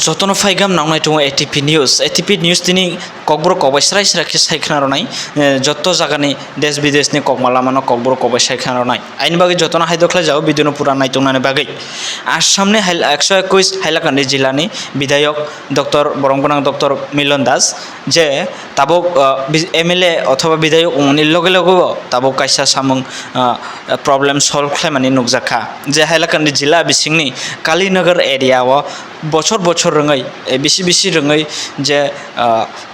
যতন ফাইগাম নাংনাই दङ एटिपि निउस दिनै ककबर कबाय स्राय स्रायखे सायखनारनाय যত জায়গাनि देश विदेशनि ककमालामानो ककबर कबाय सायखनारनाय आइनि बागै যতन हायदख्लाय जाव बिदिनो पुरा नायतंनानै बागै आसामनि 121 हाइलाकान्दि जिल्लानि विधायक डक्टर बरमगोनां डक्टर मिलन दास जे ताबो एमएलए अथवा विधायक उनि लगे लगे ताबो कायसा सामुं प्रब्लेम सल्व खालामनानै नुजाखा जे हाइलाकान्दि जिल्ला बिसिंनि कालीनगर एरियाव बछर बछर रोङै बिसि रोङै जे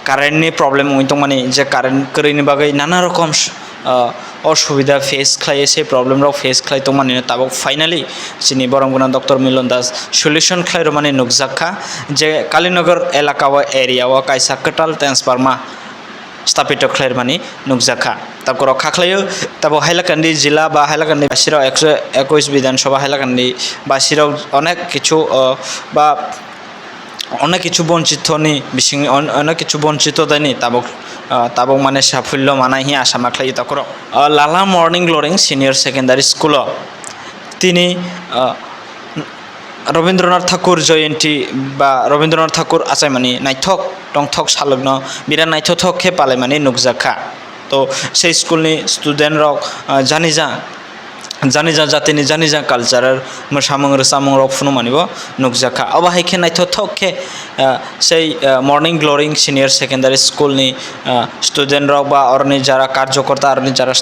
कारेन्टनि प्रब्लेम दं माने जे कारेन्ट गोरैनि बागै नाना रकम असुबिदा फेस खालायो से प्रब्लेम फेस खालाय दं माने ताबो फाइनाली जोंनि बरमगोनां डक्टर मिलन दास सल्यूशन खालाय माने नुजाखा जे कालीनगर एलाकाव एरियाव कायसा कटाल ट्रान्सफार्मा स्थापित खालाय माने नुजाखा ताको खाख्लायो ताबो हाइलाकान्दि जिल्ला बा हाइलाकान्दि बासिराव 121 विधानसभा हाइलाकान्दि बासिराव अनेक किछु बा अनेक किछु बंचितनि बिसिंनि अनेक किछु बंचित दायनि ताबो माने साफल्य मानाय हि आसामा खालायो ताको लाला मर्निं ग्लोरिंग सिनियर सेकेंडारी स्कुल तिनि रवीन्द्रनाथ ठाकुर जयंती बा रवीन्द्रनाथ ठाकुर आचायमानि नायथक टंथक सालग्न बिरा नायथक खे पालायमानि नुजाखा तो से स्कुलनि स्टूडेंट रक जानिजा जातिनि जानिजा कालचाराल मोसामुं रोसामुं रक फुनुमानिबो नुजाखा अब हायखे नायथक खे से मर्निं ग्लोरिंग सिनियर सेकेंडारी स्कुलनि स्टूडेंट रक बा अरनि जारा कार्यकर्ता अरनि जारा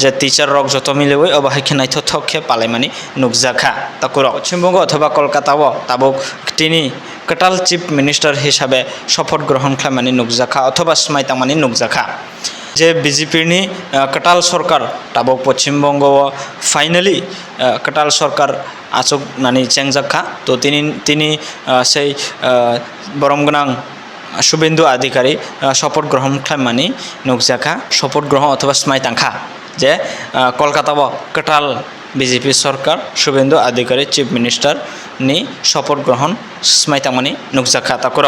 जे टीचर रक जत मिलेवै अब हायखे नायथक खे पालायमानि नुजाखा ताकुर पश्चिमबंग अथवा कलकाताव ताबो तिनि कटाल चीफ मिनिस्टर हिसाबै शपथ ग्रहण खालामनानै नुजाखा अथवा समायतामानि नुजाखा जे बीजेपीनि कटाल सरकार ताबो पश्चिमबंग फाइनली कटाल सरकार आचकनानै चेंजाखा तो तिनि से बरमगोनां शुभेन्दु अधिकारी शपथ ग्रहण खालामनानै नुजाखा शपथ ग्रहण अथवा समायतांखा जे कलकाताव कटाल बीजेपी सरकार शुभेन्दु अधिकारी चीफ मिनिस्टर नि शपथ ग्रहण समायतांमानि नुजाखा ताकुर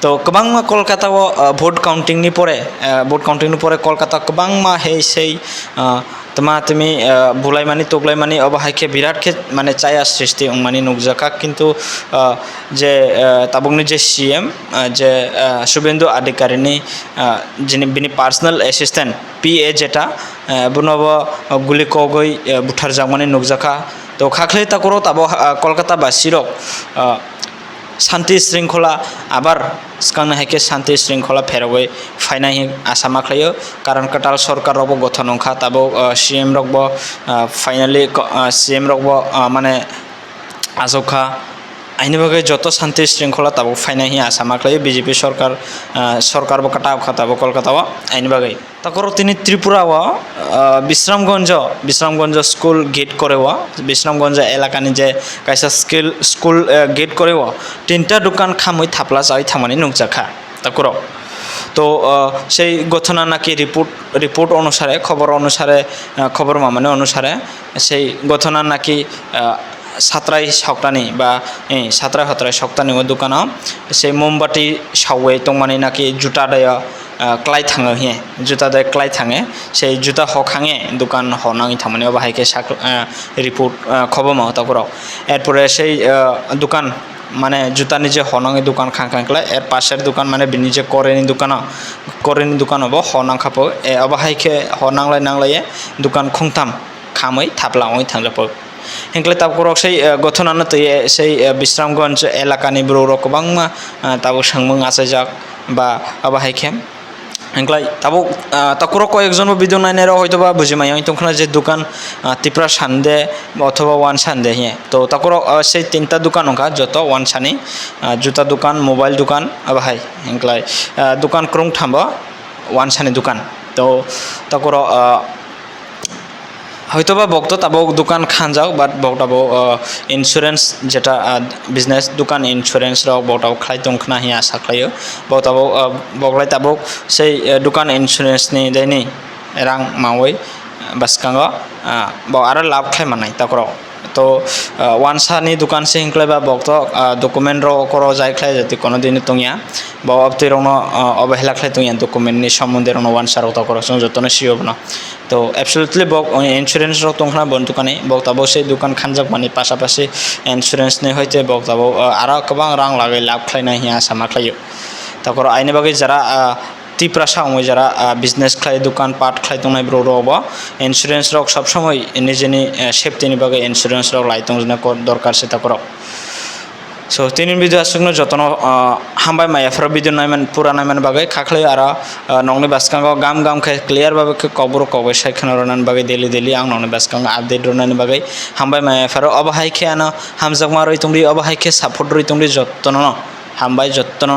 तो गोबां कलकाताव भोट काउंटिंगनि परे कलकाता गोबां हे से तमा तुमी बुलायमानि तगलायमानि अब हायखे बिराट खे माने चाया सृष्टि माने नुजाखा किन्तु जे ताबुंनि जे सीएम जे शुभेन्दु अधिकारिनि जिनि बिनि पार्सनेल एसिस्टेंट पीए जेटा बुनब गुली कगै बुथार जामानि नुजाखा तो खाख्लै ताकुर ताबो कलकाता बासिरक शांति श्रृंखला आबार सिखांनो हायखे शांति श्रृंखला फेरगै फायनाय आसामा खालायो कारण कटाल सरकार रबो गठन नंखा ताबो सीएम रकबो फाइनली सीएम रकबो माने आजखा आइनि बागै जत शांति श्रृंखला ताबो फायनाय आसामा खालायो बीजेपी सरकार कटा ताबो कलकाताव आइनि बागै ताकर तिनि त्रिपुराव विश्रामगंज स्कूल गेट करेव विश्रामगंज एलाकानि जे कायसा स्कूल गेट करेव तीनटा दुकान खामै थाप्ला जाय थांमानि नुजाखा ताकर तो से घटना नाकि रिपोर्ट अनुसारे खबर माने अनुसारे से घटना नाकि 17 सप्ताहनि बा 17 सप्ताहनि दुकानाव से मोमबाति सावै तंमानि नाकि जुटा दय क्लाय थाङो हे जुटा दय क्लाय थाङो से जुटा हखाङे दुकान हनाङि थांमानि बाहायके रिपोर्ट खबर माव ताकुराव एरपरे से दुकान माने जुटानि जे हनाङि दुकान खांखांख्लाय एर पाशेर दुकान माने बिनि जे करेनि दुकानाव हनांखापो बाहायके हनांलाय दुकान खुंथाम खामै थाब्लाङै थांजापो हेंक्ले ताबुरक से घटना तो से विश्रामगंज एलाकानि ब्रो गोबां ताबो सांमुं आसायजाक बा बाहायके हेंक्लाय ताकुर कयेकजन भिडिअ नायनाय हयतोबा बुजिमाय तंखना जे दुकान तिप्रा सानदे अथवा वान सानदे हे तो ताकुर से तीनटा दुकान होगा जत वान सानि जुता दुकान मोबाइल दुकान बाहाय हेंक्लाय दुकान क्रंग थांबा वान सानि दुकान तो ताकुर हयतोबा बक्तो ताबो दुकान खानजाक बाट बक्ताबो इन्सुरेंस जेटा बिजनेस दुकान इन्सुरेंस रक बक्ताबो खाय दंखना हि आशा खायो बक्ताबो बक्लाय ताबो से दुकान इन्सुरेंस नि दैनि रां मावै बासकांग आरो लाभ खाय मानाय ताकरो তো ওয়ানসানি দোকান সে হিংক্লাই বা বক্ত ডকুমেন্ট র কর যাইখ্লাই যদি কোনো দিন তুইয়া বা অবতি রং অবহেলা খাই তুইয়া ডকুমেন্টনি সম্বন্ধে রং ওয়ানসার কথা করা যতন সিওব না তো অ্যাবসলিউটলি বক ইন্স্যুরেন্স রক তংখনা বন দোকানে বক্তাবো সেই দোকান খানজাক মানে পাশাপাশি ইন্স্যুরেন্স নি হইতে বক্তাবো আরো গোबां রাং লাগে লাভ খাইনা হিয়া সাमा খাইयो তারপর আইনি বাকি যারা টিপ্রা সামय যারা বিজনেস খাই দোকান পাট খাই তংনাই ব্রো রবা ইন্স্যুরেন্স রক সব সময় নিজেনি সেফটিনি বাকি ইন্স্যুরেন্স রক লাইতং জনা দরকার সে তারপর সো তিন ভিডিও আসুন যতন হামবাই মায়াফর ভিডিও নাইমান পুরা নাইমান বাকি খাখলে আর নংনি বাসকাঙ্গ গাম গাম খাই ক্লিয়ার ভাবে কবর কবে সাইখান রনান বাকি ডেলি আং নংনি বাসকাঙ্গ আপডেট রনানি বাকি হামবাই মায়াফর অবহাই খে আনো হামজাক মারই তুমরি অবহাই খে সাপোর্ট রই তুমরি যতন হামবাই যতন